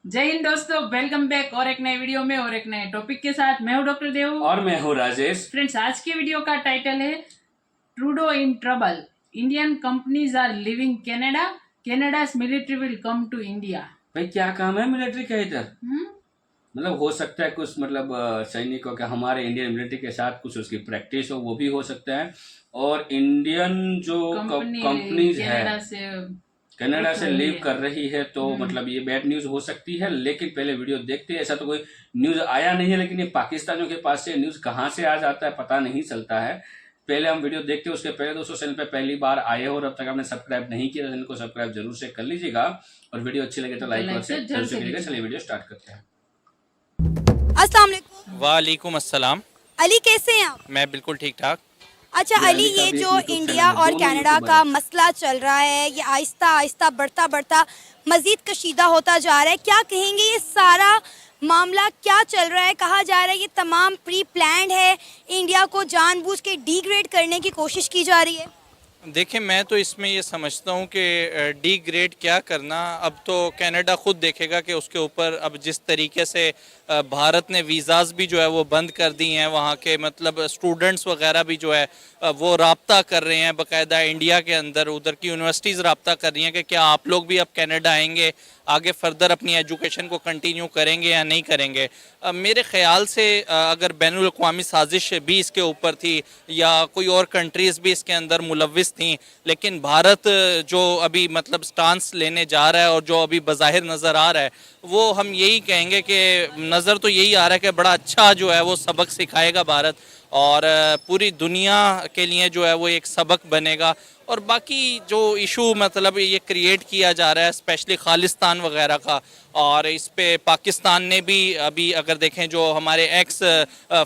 जय हिंद दोस्तों, welcome back और एक नए वीडियो में और एक नए टॉपिक के साथ। मैं हूं डॉक्टर देव और मैं हूं राजेश। फ्रेंड्स, आज की वीडियो का टाइटल है Trudeau in trouble, Indian companies are leaving Canada, Canada's military will come to India. भाई क्या काम है मिलिट्री का इधर? मतलब हो सकता है कुछ सैनिकों के हमारे इंडियन मिलिट्री के साथ कुछ उसकी प्रैक्टिस हो, वो भी हो सकता है। और इंडियन जो कंपनीज है कनाडा से लीव कर रही है तो ये बैड न्यूज हो सकती है। लेकिन पहले वीडियो देखते हैं। ऐसा तो कोई न्यूज आया नहीं है, लेकिन ये पाकिस्तानियों के पास से न्यूज कहाँ से आ जाता है पता नहीं चलता है। पहले हम वीडियो देखते हैं। उसके पहले दोस्तों, चैनल पे पहली बार आए हो और अब तक आपने सब्सक्राइब नहीं किया तो चैनल को सब्सक्राइब जरूर से कर लीजिएगा और वीडियो अच्छी लगे तो लाइक और शेयर जरूर से करिएगा। चलिए वीडियो स्टार्ट करते हैं। अस्सलाम वालेकुम। वालेकुम अस्सलाम। अली कैसे हैं आप? मैं बिल्कुल ठीक ठाक। अच्छा अली, ये जो इंडिया और कनाडा का मसला चल रहा है, ये आहिस्ता आहिस्ता बढ़ता मज़ीद कशीदा होता जा रहा है। क्या कहेंगे, ये सारा मामला क्या चल रहा है? कहा जा रहा है ये तमाम प्री प्लान्ड है, इंडिया को जानबूझ के डिग्रेड करने की कोशिश की जा रही है। देखिए, मैं तो इसमें ये समझता हूँ कि डिग्रेड क्या करना, अब तो कनाडा खुद देखेगा कि उसके ऊपर अब जिस तरीके से भारत ने वीज़ाज़ भी जो है वो बंद कर दी हैं, वहाँ के स्टूडेंट्स वगैरह भी जो है वो राब्ता कर रहे हैं बाकायदा इंडिया के अंदर। उधर की यूनिवर्सिटीज़ राब्ता कर रही हैं कि क्या आप लोग भी अब कनाडा आएंगे, आगे फर्दर अपनी एजुकेशन को कंटिन्यू करेंगे या नहीं करेंगे। मेरे ख़्याल से अगर बैनुल अक़वामी साजिश भी इसके ऊपर थी या कोई और कंट्रीज़ भी इसके अंदर मुलविस थी, लेकिन भारत जो अभी स्टांस लेने जा रहा है और जो अभी बज़ाहिर नज़र आ रहा है, वो हम यही कहेंगे कि नज़र तो यही आ रहा है कि बड़ा अच्छा जो है वो सबक सिखाएगा भारत और पूरी दुनिया के लिए जो है वो एक सबक बनेगा। और बाकी जो इशू ये क्रिएट किया जा रहा है स्पेशली खालिस्तान वगैरह का, और इस पे पाकिस्तान ने भी अभी अगर देखें जो हमारे एक्स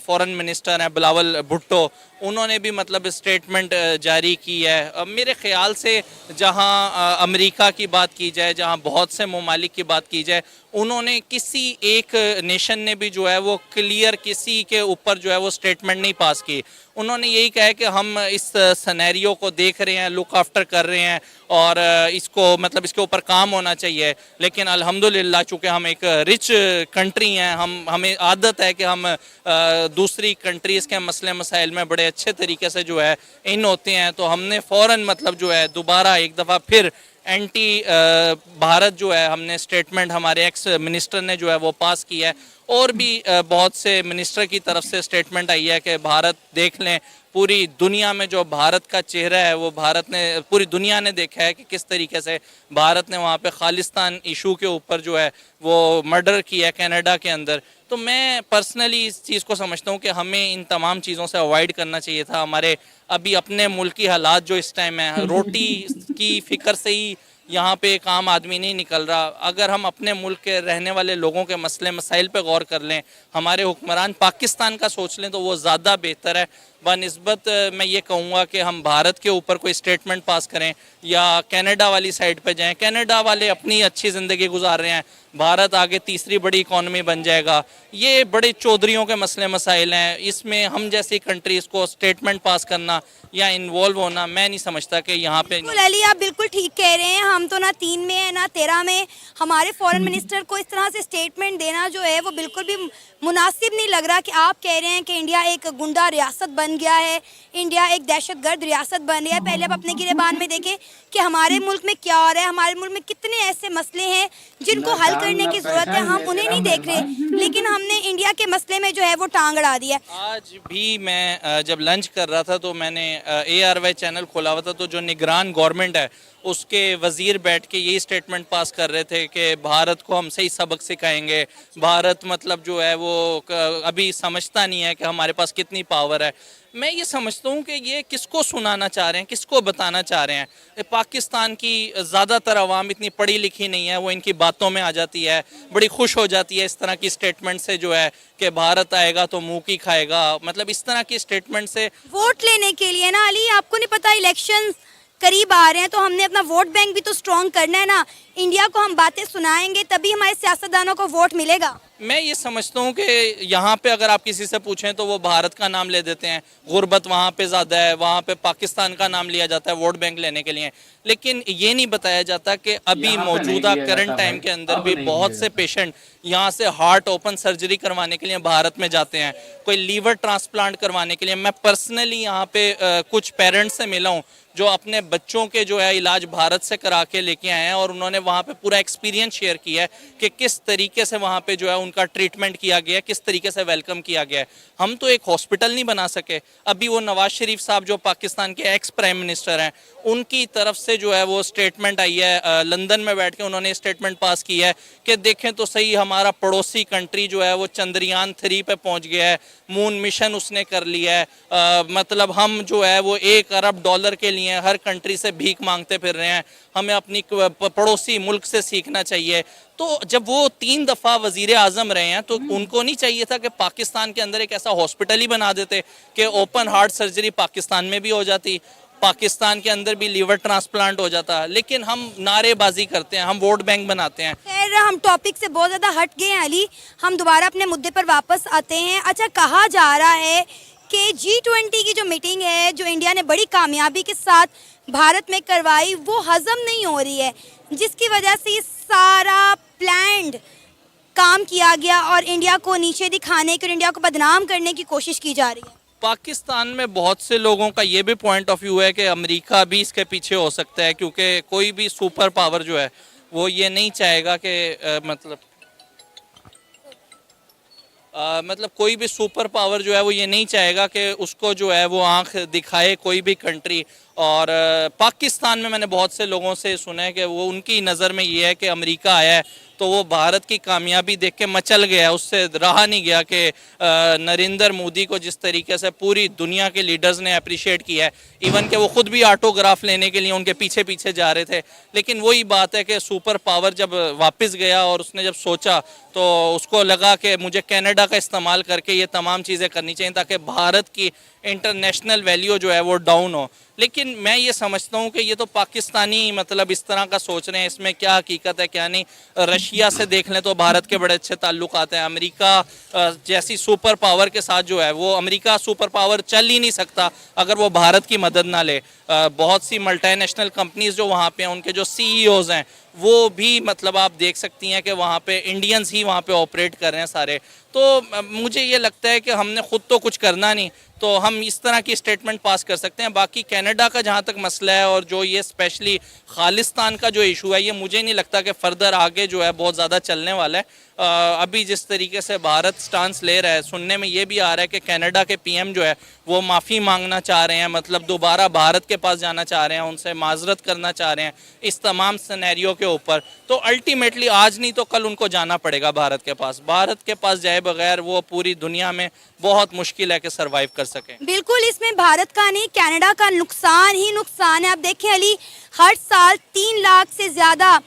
फॉरेन मिनिस्टर हैं बिलावल भुट्टो, उन्होंने भी स्टेटमेंट जारी की है। मेरे ख़्याल से जहां अमेरिका की बात की जाए, जहां बहुत से ममालिक की बात की जाए, उन्होंने किसी एक नेशन ने भी जो है वो क्लियर किसी के ऊपर जो है वो स्टेटमेंट नहीं पास की। उन्होंने यही कहा है कि हम इस सिनेरियो को देख रहे हैं, लुक आफ्टर कर रहे हैं और इसको इसके ऊपर काम होना चाहिए। लेकिन अल्हम्दुलिल्लाह चूँकि हम एक रिच कंट्री हैं, हमें आदत है कि हम दूसरी कंट्रीज़ के मसले मसाइल में बड़े अच्छे तरीके से जो है इन होते हैं, तो हमने फ़ौरन जो है दोबारा एक दफ़ा फिर एंटी भारत जो है हमने स्टेटमेंट हमारे एक्स मिनिस्टर ने जो है वो पास किया है। और भी बहुत से मिनिस्टर की तरफ से स्टेटमेंट आई है कि भारत देख लें, पूरी दुनिया में जो भारत का चेहरा है वो पूरी दुनिया ने देखा है कि किस तरीके से भारत ने वहाँ पे खालिस्तान इशू के ऊपर जो है वो मर्डर किया है कनाडा के अंदर। तो मैं पर्सनली इस चीज़ को समझता हूँ कि हमें इन तमाम चीज़ों से अवॉइड करना चाहिए था। हमारे अभी अपने मुल्क की हालात जो इस टाइम है, रोटी की फ़िक्र से ही यहाँ पे एक आम आदमी नहीं निकल रहा। अगर हम अपने मुल्क के रहने वाले लोगों के मसले मसाइल पे गौर कर लें, हमारे हुक्मरान पाकिस्तान का सोच लें, तो वो ज़्यादा बेहतर है। बनिस्बत मैं ये कहूँगा कि हम भारत के ऊपर कोई स्टेटमेंट पास करें या कनाडा वाली साइड पे जाएं। कनाडा वाले अपनी अच्छी ज़िंदगी गुजार रहे हैं, भारत आगे तीसरी बड़ी इकॉनमी बन जाएगा। ये बड़े चौधरियों के मसले मसाइल हैं, इसमें हम जैसी कंट्रीज़ को स्टेटमेंट पास करना या इन्वॉल्व होना मैं नहीं समझता कि यहाँ पे। अली, आप बिल्कुल ठीक कह रहे हैं। हम तो ना 3 में है ना 13 में। हमारे फॉरेन मिनिस्टर को इस तरह से स्टेटमेंट देना जो है वो बिल्कुल भी मुनासिब नहीं लग रहा कि आप कह रहे हैं कि इंडिया एक गुंडा रियासत बन गया है, इंडिया एक दहशतगर्द रियासत बन गया है। पहले आप अपने गिरेबान में देखें कि हमारे मुल्क में क्या हो रहा है, हमारे मुल्क में कितने ऐसे मसले हैं जिनको हल करने की ज़रूरत है, हम उन्हें नहीं देख रहे, लेकिन हमने इंडिया के मसले में जो है वो टांग अड़ा दिया। आज भी मैं जब लंच कर रहा था तो मैंने ARY चैनल खोला हुआ था, तो जो निगरान गवर्नमेंट है उसके वज़ीर बैठ के यही स्टेटमेंट पास कर रहे थे कि भारत को हम सही सबक सिखाएंगे। भारत जो है वो अभी समझता नहीं है कि हमारे पास कितनी पावर है। मैं ये समझता हूँ कि ये किसको सुनाना चाह रहे हैं, किसको बताना चाह रहे हैं। पाकिस्तान की ज़्यादातर आवाम इतनी पढ़ी लिखी नहीं है, वो इनकी बातों में आ जाती है, बड़ी खुश हो जाती है इस तरह की स्टेटमेंट से जो है कि भारत आएगा तो मुँह की खाएगा। इस तरह की स्टेटमेंट से वोट लेने के लिए ना अली, आपको नहीं पता इलेक्शन करीब आ रहे हैं, तो हमने अपना वोट बैंक भी तो स्ट्रॉन्ग करना है ना। इंडिया को हम बातें सुनाएंगे तभी हमारे सियासतदानों को वोट मिलेगा। मैं ये समझता हूँ कि यहाँ पे अगर आप किसी से पूछें तो वो भारत का नाम ले देते हैं, गुर्बत वहाँ पे ज़्यादा है, वहाँ पे पाकिस्तान का नाम लिया जाता है वोट बैंक लेने के लिए, लेकिन ये नहीं बताया जाता कि अभी यहाँ पे नहीं मौजूदा लिया करंट जाता टाइम भाई, के अंदर अब भी नहीं बहुत लिया से पेशेंट यहाँ से हार्ट ओपन सर्जरी करवाने के लिए भारत में जाते हैं, कोई लीवर ट्रांसप्लांट करवाने के लिए। मैं पर्सनली यहाँ पे कुछ पेरेंट्स से मिला हूँ जो अपने बच्चों के जो है इलाज भारत से करा के लेके आए हैं, और उन्होंने वहाँ पे पूरा एक्सपीरियंस शेयर किया है कि किस तरीके से वहाँ पे जो है उनका ट्रीटमेंट किया गया है, किस तरीके से वेलकम किया गया है। हम तो एक हॉस्पिटल नहीं बना सके। अभी वो नवाज शरीफ साहब जो पाकिस्तान के एक्स प्राइम मिनिस्टर हैं, उनकी तरफ से जो है वो स्टेटमेंट आई है, लंदन में बैठ के उन्होंने स्टेटमेंट पास की है कि देखें तो सही, हमारा पड़ोसी कंट्री जो है वो चंद्रयान 3 पे पहुंच गया है, मून मिशन उसने कर लिया है, मतलब हम जो है वो $1 अरब के लिए हर कंट्री से भीख मांगते फिर रहे हैं, हमें अपनी पड़ोसी मुल्क से सीखना चाहिए। तो जब वो 3 दफ़ा वजीर आजम रहे हैं तो उनको नहीं चाहिए था कि पाकिस्तान के अंदर एक ऐसा हॉस्पिटल ही बना देते कि ओपन हार्ट सर्जरी पाकिस्तान में भी हो जाती, पाकिस्तान के अंदर भी लीवर ट्रांसप्लांट हो जाता। लेकिन हम नारेबाजी करते हैं, हम वोट बैंक बनाते हैं। खैर, हम टॉपिक से बहुत ज़्यादा हट गए हैं अली, हम दोबारा अपने मुद्दे पर वापस आते हैं। अच्छा, कहा जा रहा है कि G20 की जो मीटिंग है, जो इंडिया ने बड़ी कामयाबी के साथ भारत में करवाई, वो हजम नहीं हो रही है, जिसकी वजह से ये सारा प्लान्ड काम किया गया और इंडिया को नीचे दिखाने की और इंडिया को बदनाम करने की कोशिश की जा रही है। पाकिस्तान में बहुत से लोगों का ये भी पॉइंट ऑफ व्यू है कि अमेरिका भी इसके पीछे हो सकता है, क्योंकि कोई भी सुपर पावर जो है वो ये नहीं चाहेगा कि मतलब कोई भी सुपर पावर जो है वो ये नहीं चाहेगा कि उसको जो है वो आंख दिखाए कोई भी कंट्री। और पाकिस्तान में मैंने बहुत से लोगों से सुना है कि वो उनकी नज़र में ये है कि अमेरिका आया है तो वो भारत की कामयाबी देख के मचल गया, उससे रहा नहीं गया कि नरेंद्र मोदी को जिस तरीके से पूरी दुनिया के लीडर्स ने अप्रिशिएट किया है, इवन कि वो खुद भी ऑटोग्राफ लेने के लिए उनके पीछे पीछे जा रहे थे। लेकिन वही बात है कि सुपर पावर जब वापस गया और उसने जब सोचा तो उसको लगा कि मुझे कनाडा का इस्तेमाल करके ये तमाम चीज़ें करनी चाहिए ताकि भारत की इंटरनेशनल वैल्यू जो है वो डाउन हो। लेकिन मैं ये समझता हूँ कि ये तो पाकिस्तानी मतलब इस तरह का सोच रहे हैं, इसमें क्या हकीकत है क्या नहीं। रशिया से देख लें तो भारत के बड़े अच्छे ताल्लुकात हैं। अमेरिका जैसी सुपर पावर के साथ जो है वो, अमेरिका सुपर पावर चल ही नहीं सकता अगर वो भारत की मदद ना ले। बहुत सी मल्टीनेशनल कंपनीज जो वहाँ पे हैं, उनके जो CEOs हैं वो भी मतलब आप देख सकती हैं कि वहाँ पे इंडियंस ही वहाँ पे ऑपरेट कर रहे हैं सारे। तो मुझे ये लगता है कि हमने खुद तो कुछ करना नहीं, तो हम इस तरह की स्टेटमेंट पास कर सकते हैं। बाकी कनाडा का जहाँ तक मसला है और जो ये स्पेशली खालिस्तान का जो इशू है, ये मुझे नहीं लगता कि फर्दर आगे जो है बहुत ज़्यादा चलने वाला है। अभी जिस तरीके से भारत स्टांस ले रहा है, सुनने में ये भी आ रहा है कि कनाडा के PM जो है वो माफ़ी मांगना चाह रहे हैं, मतलब दोबारा भारत के पास जाना चाह रहे हैं, उनसे माजरत करना चाह रहे हैं इस तमाम सिनेरियो के ऊपर। तो अल्टीमेटली आज नहीं तो कल उनको जाना पड़ेगा भारत के पास। भारत के पास जाए बगैर वो पूरी दुनिया में बहुत मुश्किल है कि सर्वाइव कर सकें। बिल्कुल, इसमें भारत का नहीं कनाडा का नुकसान ही नुकसान है। आप देखें अली, हर साल 3 लाख से ज़्यादा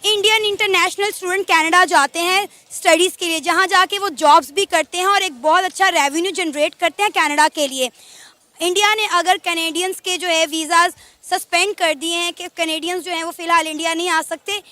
इंडियन इंटरनेशनल स्टूडेंट कनाडा जाते हैं स्टडीज़ के लिए, जहां जाके वो जॉब्स भी करते हैं और एक बहुत अच्छा रेवेन्यू जनरेट करते हैं कनाडा के लिए। इंडिया ने अगर कैनेडियंस के जो है वीज़ाज सस्पेंड कर दिए हैं कि कैनेडियंस जो हैं वो फ़िलहाल इंडिया नहीं आ सकते,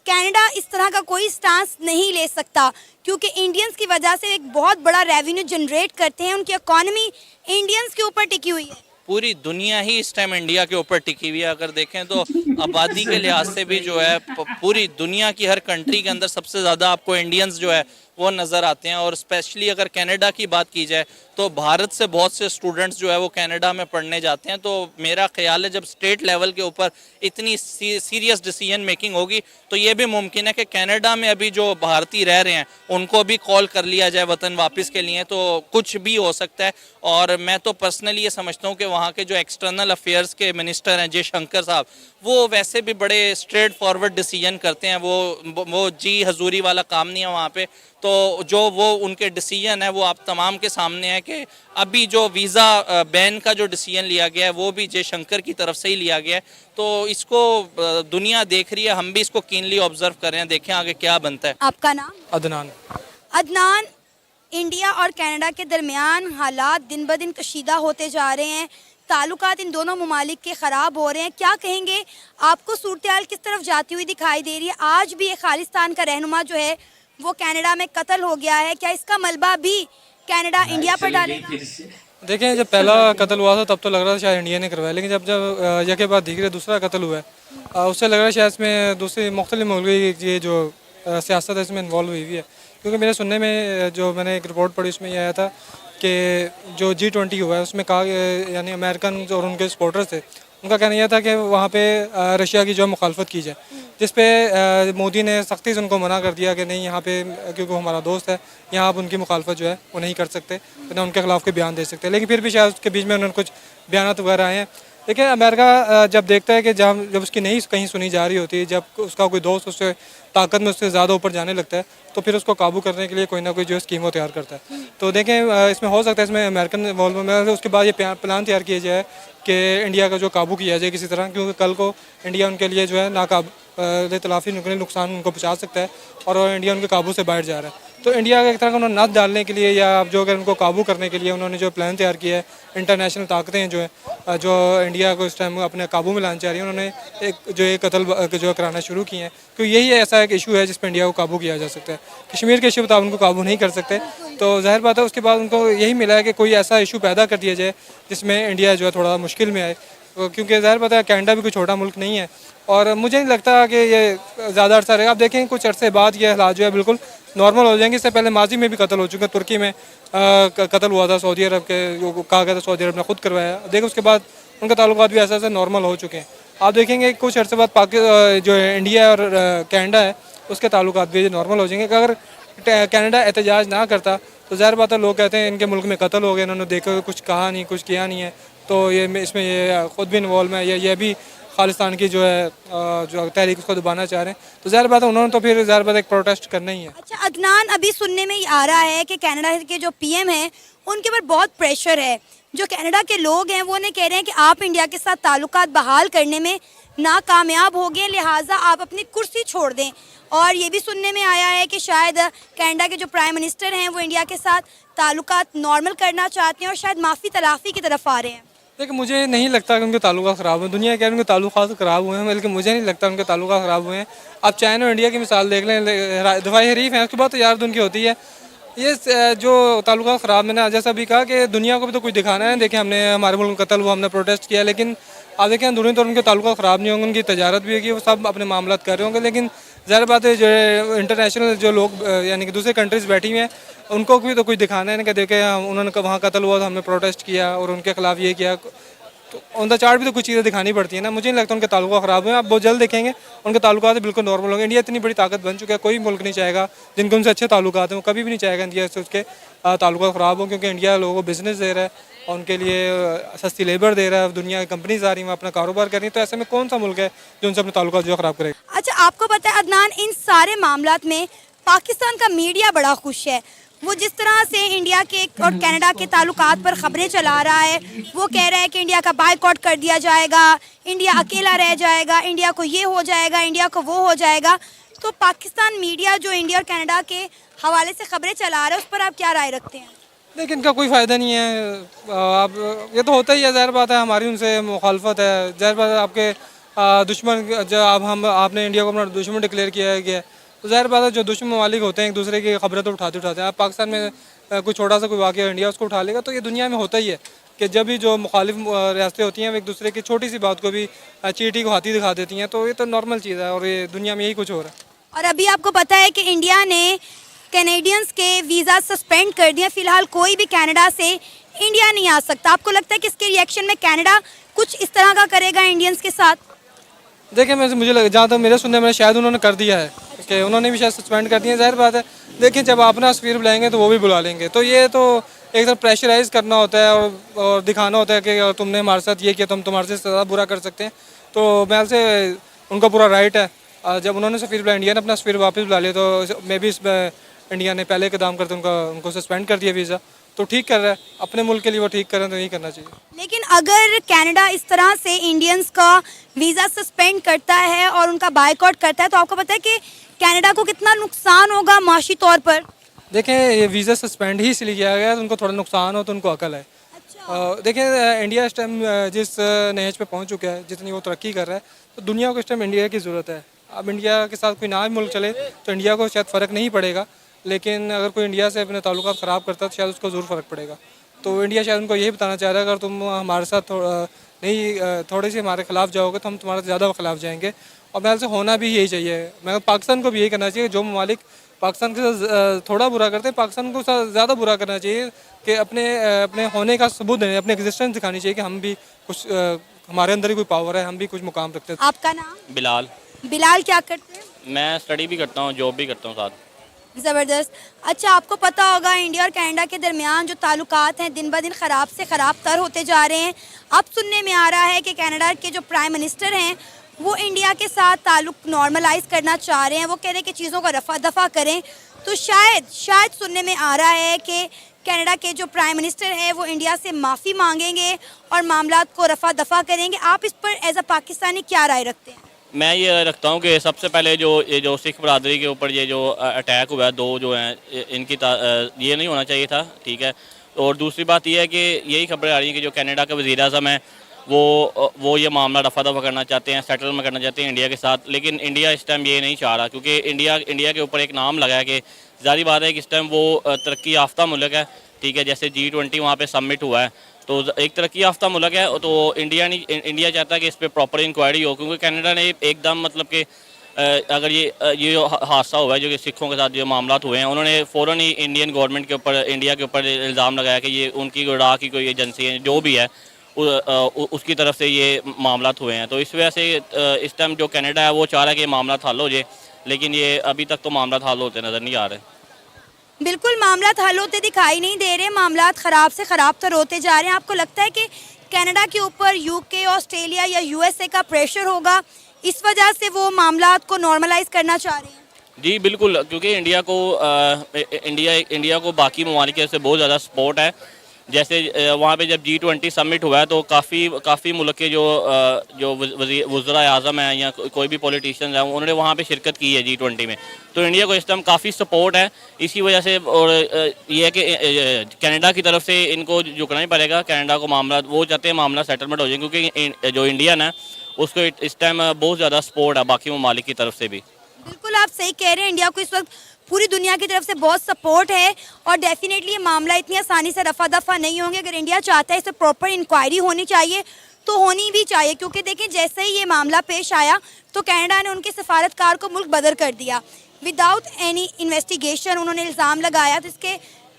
कनाडा इस तरह का कोई स्टांस नहीं ले सकता क्योंकि इंडियंस की वजह से एक बहुत बड़ा रेवेन्यू जनरेट करते हैं। उनकी इकॉनमी इंडियंस के ऊपर टिकी हुई है। पूरी दुनिया ही इस टाइम इंडिया के ऊपर टिकी हुई है। अगर देखें तो आबादी के लिहाज से भी जो है पूरी दुनिया की हर कंट्री के अंदर सबसे ज़्यादा आपको इंडियंस जो है वो नज़र आते हैं। और स्पेशली अगर कनाडा की बात की जाए तो भारत से बहुत से स्टूडेंट्स जो है वो कनाडा में पढ़ने जाते हैं। तो मेरा ख्याल है जब स्टेट लेवल के ऊपर इतनी सीरियस डिसीजन मेकिंग होगी तो ये भी मुमकिन है कि कनाडा में अभी जो भारतीय रह रहे हैं उनको भी कॉल कर लिया जाए वतन वापस के लिए, तो कुछ भी हो सकता है। और मैं तो पर्सनली ये समझता हूँ कि वहाँ के जो एक्सटर्नल अफेयर्स के मिनिस्टर हैं जयशंकर साहब, वो वैसे भी बड़े स्ट्रेट फॉरवर्ड डिसीजन करते हैं। वो जी हजूरी वाला काम नहीं है वहाँ पे। तो जो वो उनके डिसीजन है वो आप तमाम के सामने है कि अभी जो वीज़ा बैन का जो डिसीजन लिया गया है वो भी जयशंकर की तरफ से ही लिया गया है। तो इसको दुनिया देख रही है, हम भी इसको कीनली ऑब्जर्व कर रहे हैं, देखें आगे क्या बनता है। आपका नाम? अदनान। अदनान, इंडिया और कनाडा के दरमियान हालात दिन ब दिन कशीदा होते जा रहे हैं, ताल्लुकात इन दोनों ममालिक के ख़राब हो रहे हैं। क्या कहेंगे, आपको सूरत हाल किस तरफ जाती हुई दिखाई दे रही है? आज भी एक खालिस्तान का रहनुमा जो है वो कनाडा में कत्ल हो गया है, क्या इसका मलबा भी कनाडा इंडिया पर डालेगा? देखें, जब पहला कत्ल हुआ था तब तो लग रहा था शायद इंडिया ने करवाया, लेकिन जब जब यके बाद धीरे दूसरा कत्ल हुआ है, उससे लग रहा है शायद इसमें दूसरी मुख्तलिफ मुल्क की ये जो सियासत है इसमें इन्वॉल्व हुई हुई है। क्योंकि मेरे सुनने में जो मैंने एक रिपोर्ट पढ़ी उसमें यह आया था कि जो G20 हुआ है उसमें कहा, यानी अमेरिकन और उनके सपोर्टर्स थे, उनका कहना यह था कि वहाँ पे रशिया की जो मुखालफत की जाए, जिस पे मोदी ने सख्ती से उनको मना कर दिया कि नहीं, यहाँ पे क्योंकि वो हमारा दोस्त है, यहाँ आप उनकी मुखालफत जो है वो नहीं कर सकते, ना उनके खिलाफ कोई बयान दे सकते। लेकिन फिर भी शायद उसके बीच में उन्होंने कुछ बयान वगैरह आए हैं। देखिए, अमेरिका जब देखता है कि जब उसकी नहीं कहीं सुनी जा रही होती है, जब उसका कोई दोस्त उससे ताकत में उससे ज़्यादा ऊपर जाने लगता है, तो फिर उसको काबू करने के लिए कोई ना कोई जो स्कीम वो तैयार करता है। तो देखें, इसमें हो सकता है इसमें अमेरिकन इन्वॉल्वमेंट, उसके बाद ये प्लान तैयार किया जाए कि इंडिया का जो काबू किया जाए किसी तरह, क्योंकि कल को इंडिया उनके लिए जो है नाकाब तलाफी नुकसान उनको पहुँचा सकता है और इंडिया उनके काबू से बाहर जा रहा है। तो इंडिया का एक तरह का उन्होंने नथ डालने के लिए या जो अगर उनको काबू करने के लिए उन्होंने जो प्लान तैयार किया है, इंटरनेशनल ताकतें जो है जो इंडिया को इस टाइम अपने काबू में लाना चाह रही हैं, उन्होंने एक कत्ल जो कराना शुरू किए हैं, क्योंकि यही ऐसा एक इशू है जिस पर इंडिया को काबू किया जा सकता है। कश्मीर के इशू पर आप उनको काबू नहीं कर सकते, तो जाहिर बात है उसके बाद उनको यही मिला है कि कोई ऐसा इशू पैदा कर दिया जाए जिसमें इंडिया जो है थोड़ा मुश्किल में आए, क्योंकि जाहिर बात है कनाडा भी कोई छोटा मुल्क नहीं है और मुझे नहीं लगता कि ये ज़्यादा अर्सा रहेगा। आप देखें, कुछ अरसे बाद ये हालात जो है बिल्कुल नॉर्मल हो जाएंगे। इससे पहले माजी में भी कत्ल हो चुके हैं, तुर्की में कत्ल हुआ था सऊदी अरब के, जो कहा गया था सऊदी अरब ने खुद करवाया। देखो उसके बाद उनके ताल्लुकात भी ऐसे नॉर्मल हो चुके हैं। आप देखेंगे कुछ अर्से बाद जो इंडिया और कनाडा है उसके ताल्लुकात भी नॉर्मल हो जाएंगे। अगर कनाडा एहतजाज ना करता तो ज़ाहिर बात है लोग कहते हैं इनके मुल्क में कत्ल हो गए, इन्होंने देखो कुछ कहा नहीं, कुछ किया नहीं है, तो ये इसमें ये ख़ुद भी इन्वॉल्व है, ये भी खालिस्तान की जो है जो तहरीक उसको दबाना चाह रहे हैं। तो ज़ाहिर बात है उन्होंने तो फिर ज़ाहिर बात एक प्रोटेस्ट करना ही है। अच्छा अदनान, अभी सुनने में ये आ रहा है कि कनाडा के जो पीएम हैं उनके ऊपर बहुत प्रेशर है। जो कनाडा के लोग हैं वो ने कह रहे हैं कि आप इंडिया के साथ ताल्लुकात बहाल करने में नाकामयाब हो गए, लिहाजा आप अपनी कुर्सी छोड़ दें। और ये भी सुनने में आया है कि शायद कनाडा के जो प्राइम मिनिस्टर हैं वो इंडिया के साथ ताल्लुकात नॉर्मल करना चाहते हैं और शायद माफ़ी तलाफ़ी की तरफ आ रहे हैं। देखिए, मुझे नहीं लगता कि उनके ताल्लुकात ख़राब हुए। दुनिया के उनके ताल्लुकात ख़राब हुए हैं, बल्कि मुझे नहीं लगता उनके ताल्लुकात ख़राब हुए हैं। आप चाइना और इंडिया की मिसाल देख लें, दफाई हरीफ हैं, उसके बाद तो यार उनकी होती है। ये जो ताल्लुकात ख़राब, मैंने जैसा भी कहा कि दुनिया को भी तो कुछ दिखाना है। देखिए, हमने हमारे मुल्क में कत्ल हुआ, हमने प्रोटेस्ट किया, लेकिन आप देखें अंदरूनी तौर उनके ताल्लुकात ख़राब नहीं होंगे, उनकी तजारत भी होगी, वो सब अपने मामला कर रहे होंगे। लेकिन ज़ाहिर बात है जो इंटरनेशनल जो लोग यानी कि दूसरे कंट्रीज़ बैठी हुई हैं उनको भी तो कुछ दिखाना है ना, कि देखें उन्होंने वहाँ कत्ल हुआ तो हमने प्रोटेस्ट किया और उनके खिलाफ ये किया। तो ऑन द चार्ट भी तो कुछ चीज़ें दिखानी पड़ती है ना। मुझे नहीं लगता उनके ताल्लुकात ख़राब हुए हैं। आप बहुत जल्द देखेंगे उनके ताल्लुकात बिल्कुल नॉर्मल होंगे। इंडिया इतनी बड़ी ताकत बन चुका है, कोई मुल्क नहीं चाहेगा जिनके उनसे अच्छे ताल्लुकात हैं वो कभी भी नहीं चाहेगा इंडिया से उसके ताल्लुकात ख़राब हो, क्योंकि इंडिया लोगों को बिजनेस दे रहा है और उनके लिए सस्ती लेबर दे रहा है, दुनिया की कंपनीज आ रही हैं अपना कारोबार कर रही हैं। तो ऐसे में कौन सा मुल्क है जो उनसे अपने ताल्लुकात जो ख़राब करेगा। अच्छा, आपको पता है अदनान, इन सारे मामलात में पाकिस्तान का मीडिया बड़ा खुश है। वो जिस तरह से इंडिया के और कनाडा के ताल्लुकात पर खबरें चला रहा है, वो कह रहा है कि इंडिया का बायकॉट कर दिया जाएगा, इंडिया अकेला रह जाएगा, इंडिया को ये हो जाएगा, इंडिया को वो हो जाएगा। तो पाकिस्तान मीडिया जो इंडिया और कनाडा के हवाले से खबरें चला रहा है उस पर आप क्या राय रखते हैं? लेकिन इनका कोई फ़ायदा नहीं है। अब ये तो होता ही है, ज़ाहिर बात है हमारी उनसे मुखालफत है। ज़ाहिर बात है आपके दुश्मन जब आपने इंडिया को अपना दुश्मन डिक्लेयर किया है, तो ज़ाहिर बात है जो दुश्मन ममालिक होते हैं एक दूसरे की खबरें तो उठाते हैं। आप पाकिस्तान में कोई छोटा सा कोई वाक़या इंडिया उसको उठा लेगा, तो ये दुनिया में होता ही है कि जब भी जो मुखालिफ रियासतें होती हैं वो एक दूसरे की छोटी सी बात को भी चींटी को हाथी दिखा देती हैं। तो ये तो नॉर्मल चीज़ है और ये दुनिया में यही कुछ हो रहा है। और अभी आपको पता है कि इंडिया ने कैनेडियंस के वीज़ा सस्पेंड कर दिए। फ़िलहाल कोई भी कनाडा से इंडिया नहीं आ सकता। आपको लगता है कि इसके रिएक्शन में कनाडा कुछ इस तरह का करेगा इंडियंस के साथ? देखिए, मुझे जहाँ तक मेरे सुनने में शायद उन्होंने कर दिया है कि उन्होंने भी शायद सस्पेंड कर दिया। ज़ाहिर बात है, देखिए जब आप अपना सफीर बुलाएंगे तो वो भी बुला लेंगे। तो ये तो एक तरह प्रेशराइज करना होता है और दिखाना होता है कि तुमने हमारे साथ ये किया तो हम तुम्हारे से ज़्यादा बुरा कर सकते हैं। तो मैं से उनका पूरा राइट है। जब उन्होंने सफीर बुलाया, इंडिया ने अपना सफीर वापस बुला लिया, तो मे भी इंडिया ने पहले कदम करते उनको सस्पेंड कर दिया वीज़ा। तो ठीक कर रहा है, अपने मुल्क के लिए वो ठीक कर रहे हैं, तो यही करना चाहिए। लेकिन अगर कनाडा इस तरह से इंडियंस का वीज़ा सस्पेंड करता है और उनका बायकॉट करता है, तो आपको पता है कि कनाडा को कितना नुकसान होगा माशी तौर पर? देखें, ये वीज़ा सस्पेंड ही इसलिए किया गया है, तो उनको थोड़ा नुकसान हो तो उनको अकल है। देखें, इंडिया इस टाइम जिस नहज पे पहुंच चुका है, जितनी वो तरक्की कर रहा है, तो दुनिया को इस टाइम इंडिया की ज़रूरत है। अब इंडिया के साथ कोई ना भी मुल्क चले तो इंडिया को शायद फ़र्क नहीं पड़ेगा, लेकिन अगर कोई इंडिया से अपने ताल्लुकात ख़राब करता है तो शायद उसको ज़रूर फ़र्क पड़ेगा। तो इंडिया शायद उनको यही बताना चाह रहा है, अगर तुम हमारे साथ थोड़ी सी हमारे खिलाफ जाओगे तो हम तुम्हारे ज़्यादा खिलाफ जाएंगे। और मेरे से होना भी यही चाहिए। मैं पाकिस्तान को भी यही करना चाहिए, जो ममालिक पाकिस्तान के साथ थोड़ा बुरा करते हैं पाकिस्तान को ज़्यादा बुरा करना चाहिए, कि अपने होने का सबूत देने, अपने एग्जिस्टेंस दिखानी चाहिए कि हम भी कुछ हमारे अंदर ही कोई पावर है, हम भी कुछ मुकाम रखते हैं। आपका नाम? बिलाल। बिलाल, क्या करते हैं? मैं स्टडी भी करता हूँ, जॉब भी करता हूँ साथ। ज़बरदस्त। अच्छा, आपको पता होगा इंडिया और कनाडा के दरमियान जो ताल्लुकात हैं दिन ब दिन ख़राब से ख़राब तर होते जा रहे हैं। अब सुनने में आ रहा है कि कनाडा के जो प्राइम मिनिस्टर हैं वो इंडिया के साथ ताल्लुक नॉर्मलाइज करना चाह रहे हैं। वो कह रहे हैं कि चीज़ों को रफा दफ़ा करें। तो शायद सुनने में आ रहा है कि कनाडा के जो प्राइम मिनिस्टर हैं वो इंडिया से माफ़ी मांगेंगे और मामलात को रफा दफ़ा करेंगे। आप इस पर एज अ पाकिस्तानी क्या राय रखते हैं? मैं ये रखता हूँ कि सबसे पहले ये जो सिख बरादरी के ऊपर ये जो अटैक हुआ है, दो जो हैं इनकी ये नहीं होना चाहिए था, ठीक है। और दूसरी बात ये है कि यही खबरें आ रही हैं कि जो कनाडा के वज़ीर आज़म हैं वो ये मामला रफा दफ़ा करना चाहते हैं, सेटलमेंट करना चाहते हैं इंडिया के साथ। लेकिन इंडिया इस टाइम ये नहीं चाह रहा, क्योंकि इंडिया के ऊपर एक नाम लगा है कि ज़ाहिर बात है कि इस टाइम वो तरक्की याफ्ता मुल्क है, ठीक है। जैसे G20 वहाँ पे सबमिट हुआ है, तो एक तरक्की याफ्ता मुल्क है, तो इंडिया चाहता है कि इस पर प्रॉपर इंक्वायरी हो, क्योंकि कनाडा ने एकदम मतलब कि अगर ये जो हादसा हुआ है, जो कि सिखों के साथ जो मामला हुए हैं, उन्होंने फ़ौरन ही इंडियन गवर्नमेंट के ऊपर, इंडिया के ऊपर इल्ज़ाम लगाया कि ये उनकी इराक़ की कोई एजेंसी है, जो भी है उसकी तरफ से ये मामला हुए हैं। तो इस वजह से इस टाइम जो कनाडा है वो चाह रहा है कि ये मामला हल हो जाए, लेकिन ये अभी तक तो मामला हल होते नज़र नहीं आ रहे। बिल्कुल, मामलात हल होते दिखाई नहीं दे रहे, मामलात ख़राब से ख़राब तर होते जा रहे हैं। आपको लगता है कि कनाडा के ऊपर UK, ऑस्ट्रेलिया या USA का प्रेशर होगा, इस वजह से वो मामलात को नॉर्मलाइज करना चाह रहे हैं? जी बिल्कुल, क्योंकि इंडिया को बाकी ममालिक से बहुत ज़्यादा सपोर्ट है। जैसे वहाँ पे जब G20 सबमिट हुआ है तो काफ़ी मुल्क के जो वज़ीर आज़म हैं या कोई भी पॉलिटिशियन हैं, उन्होंने वहाँ पे शिरकत की है G20 में। तो इंडिया को इस टाइम काफ़ी सपोर्ट है इसी वजह से। और ये है कि कनाडा की तरफ से इनको झुकना ही पड़ेगा। कनाडा को मामला, वो चाहते हैं मामला सेटलमेंट हो जाए, क्योंकि जो इंडियन है उसको इस टाइम बहुत ज़्यादा सपोर्ट है बाकी ममालिक की तरफ से भी। बिल्कुल, आप सही कह रहे हैं। इंडिया को इस वक्त पूरी दुनिया की तरफ से बहुत सपोर्ट है और डेफिनेटली ये मामला इतनी आसानी से रफा दफ़ा नहीं होंगे। अगर इंडिया चाहता है इस पर प्रॉपर इंक्वायरी होनी चाहिए तो होनी भी चाहिए, क्योंकि देखें जैसे ही ये मामला पेश आया तो कनाडा ने उनके सफारतकार को मुल्क बदर कर दिया विदाउट एनी इन्वेस्टिगेशन। उन्होंने इल्ज़ाम लगाया, तो इसके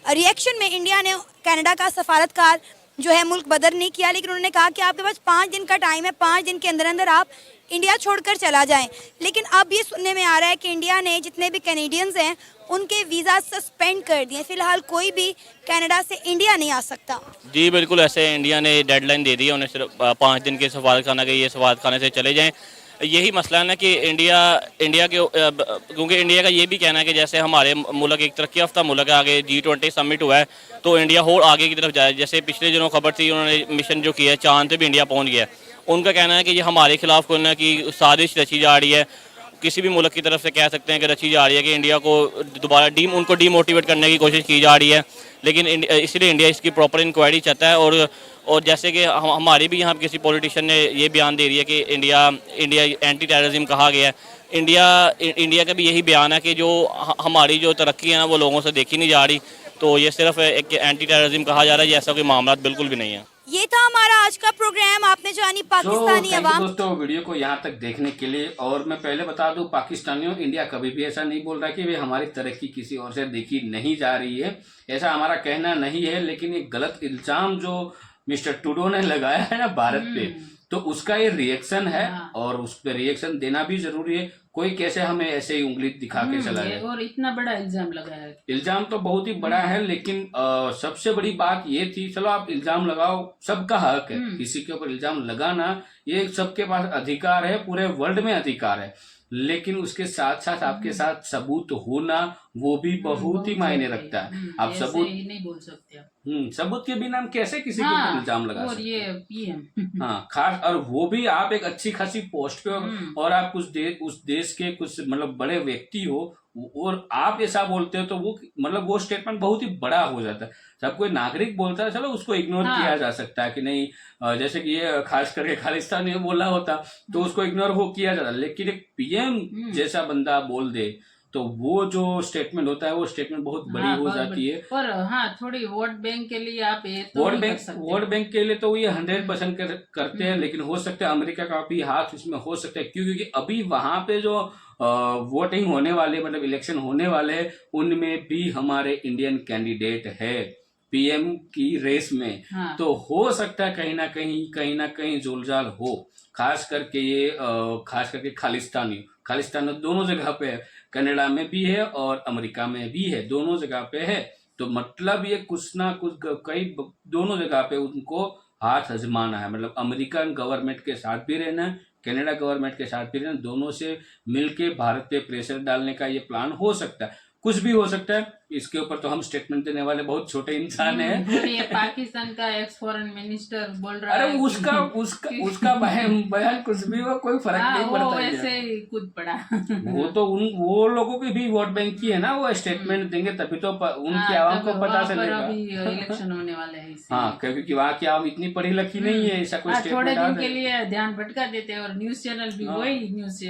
रिएक्शन में इंडिया ने कनाडा का सफारतकार जो है मुल्क बदर नहीं किया, लेकिन उन्होंने कहा कि आपके पास 5 दिन का टाइम है, 5 दिन के अंदर अंदर आप इंडिया छोड़कर चला जाएं। लेकिन अब ये सुनने में आ रहा है कि इंडिया ने जितने भी कैनेडियंस हैं उनके वीज़ा सस्पेंड कर दिए। फ़िलहाल कोई भी कनाडा से इंडिया नहीं आ सकता। जी बिल्कुल, ऐसे इंडिया ने डेडलाइन दे दी है उन्हें, सिर्फ 5 दिन के सफारतखाना के, ये सफारतखाने से चले जाएं। यही मसला है ना कि इंडिया के, क्योंकि इंडिया का ये भी कहना है कि जैसे हमारे मुल्क एक तरक्की याफ्ता मुल्क है, आगे G20 सबमिट हुआ है तो इंडिया और आगे की तरफ जाए। जैसे पिछले दिनों खबर थी, उन्होंने मिशन जो किया है चांद पे भी इंडिया पहुंच गया है। उनका कहना है कि ये हमारे खिलाफ कोई ना की साजिश रची जा रही है, किसी भी मुल्क की तरफ से कह सकते हैं कि रची जा रही है, कि इंडिया को दोबारा उनको डीमोटिवेट करने की कोशिश की जा रही है। लेकिन इसलिए इंडिया इसकी प्रॉपर इंक्वायरी चाहता है। और जैसे कि हमारी भी यहाँ किसी पॉलिटिशियन ने ये बयान दे रही है कि इंडिया एंटी टेररिज्म कहा गया है। इंडिया का भी यही बयान है कि जो हमारी जो तरक्की है ना वो लोगों से देखी नहीं जा रही। तो ये सिर्फ एक एंटी टेररिज्म कहा जा रहा है, ऐसा कोई मामला बिल्कुल भी नहीं है। ये था हमारा आज का प्रोग्राम। आपने जानी पाकिस्तानी अवाम। दोस्तों, वीडियो को यहाँ तक देखने के लिए, और मैं पहले बता दूं पाकिस्तानियों, इंडिया कभी भी ऐसा नहीं बोल रहा कि वे हमारी तरक्की किसी और से देखी नहीं जा रही है, ऐसा हमारा कहना नहीं है। लेकिन ये गलत इल्जाम जो मिस्टर ट्रूडो ने लगाया है ना भारत पे, तो उसका ये रिएक्शन है और उस पर रिएक्शन देना भी जरूरी है। कोई कैसे हमें ऐसे ही उंगली दिखा के चला जाए। और इतना बड़ा इल्जाम लगाया है। इल्जाम तो बहुत ही बड़ा है, लेकिन सबसे बड़ी बात ये थी, चलो आप इल्जाम लगाओ, सबका हक है किसी के ऊपर इल्जाम लगाना, ये सबके पास अधिकार है, पूरे वर्ल्ड में अधिकार है। लेकिन उसके साथ साथ आपके साथ सबूत होना वो भी बहुत ही मायने रखता है। आप सबूत नहीं बोल सकते। सबूत के बिना हम कैसे किसी के ऊपर इल्जाम लगा सकते हैं? और ये PM हाँ, खास, और वो भी आप एक अच्छी खासी पोस्ट पे हो और आप उस देश के कुछ मतलब बड़े व्यक्ति हो, और आप ऐसा बोलते हो तो वो मतलब वो स्टेटमेंट बहुत ही बड़ा हो जाता है। जब कोई नागरिक बोलता है चलो उसको इग्नोर हाँ। किया जा सकता है कि नहीं, जैसे कि ये खास करके खालिस्तान ये बोला होता तो उसको इग्नोर हो किया जाता, लेकिन एक पीएम जैसा बंदा बोल दे तो वो जो स्टेटमेंट होता है वो स्टेटमेंट बहुत बड़ी हाँ, हो बहुत जाती है। पर हाँ थोड़ी वोट बैंक के लिए आप ये तो नहीं कर सकते। वोट बैंक के लिए तो ये 100% करते हैं, लेकिन हो सकता है अमेरिका का भी हाथ इसमें हो सकता है। क्यों? क्योंकि अभी वहां पे जो वोटिंग होने वाले मतलब इलेक्शन होने वाले हैं उनमें भी हमारे इंडियन कैंडिडेट है पीएम की रेस में। हाँ। तो हो सकता है कहीं ना कहीं जोलजाल हो, खास करके खालिस्तान दोनों जगह पे है, कनाडा में भी है और अमेरिका में भी है, दोनों जगह पे है। तो मतलब ये कुछ ना कुछ दोनों जगह पे उनको हाथ आजमाना है, मतलब अमेरिकन गवर्नमेंट के साथ भी रहना है, कनाडा गवर्नमेंट के साथ भी रहना, दोनों से मिलके भारत पे प्रेशर डालने का ये प्लान हो सकता है। कुछ भी हो सकता है, इसके ऊपर तो हम स्टेटमेंट देने वाले बहुत छोटे इंसान हैं। और ये पाकिस्तान का एक्स फॉरेन मिनिस्टर बोल रहा है अरे उसका बयान कुछ भी हो, कोई फर्क नहीं वो पड़ता वैसे है। ही कूद पड़ा। वो तो वो लोगों की भी वोट बैंक की है ना, वो स्टेटमेंट देंगे तभी तो उनकी आवाम को पता चलेगा। अभी इलेक्शन होने वाले हैं इसलिए। हाँ, क्योंकि वहाँ की आवाम इतनी पढ़ी लिखी नहीं है, ऐसा कोई थोड़े स्टेटमेंट दिन के लिए ध्यान भटका देते हैं और न्यूज चैनल भी वही न्यूज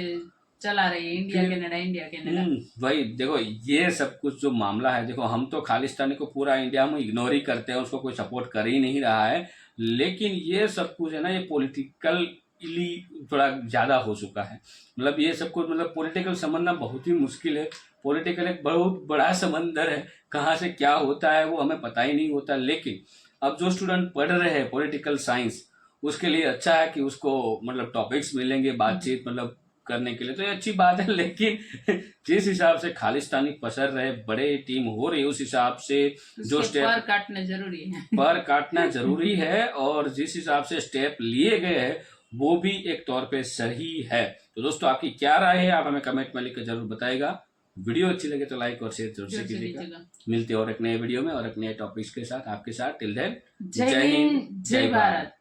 चला रही है, इंडिया कनाडा। वही देखो ये सब कुछ जो मामला है, देखो हम तो खालिस्तानी को पूरा इंडिया में इग्नोर ही करते हैं, उसको कोई सपोर्ट कर ही नहीं रहा है, लेकिन ये सब कुछ है ना ये पॉलिटिकली थोड़ा ज्यादा हो चुका है। मतलब ये सब कुछ मतलब पॉलिटिकल समझना बहुत ही मुश्किल है। पॉलिटिकल एक बहुत बड़ा समंदर है, कहाँ से क्या होता है वो हमें पता ही नहीं होता। लेकिन अब जो स्टूडेंट पढ़ रहे हैं पॉलिटिकल साइंस, उसके लिए अच्छा है कि उसको मतलब टॉपिक्स मिलेंगे बातचीत मतलब करने के लिए, तो ये अच्छी बात है। लेकिन जिस हिसाब से खालिस्तानी पसर रहे, बड़े टीम हो रही है, उस हिसाब से जो स्टेप पर काटना जरूरी है और जिस हिसाब से स्टेप लिए गए हैं वो भी एक तौर पे सही है। तो दोस्तों आपकी क्या राय है, आप हमें कमेंट में लिखकर जरूर बताएगा। वीडियो अच्छी लगे तो लाइक और शेयर जरूर से कीजिएगा। मिलते हैं और एक नए वीडियो में और एक नए टॉपिक्स के साथ आपके साथ। टिल देन जय हिंद जय भारत।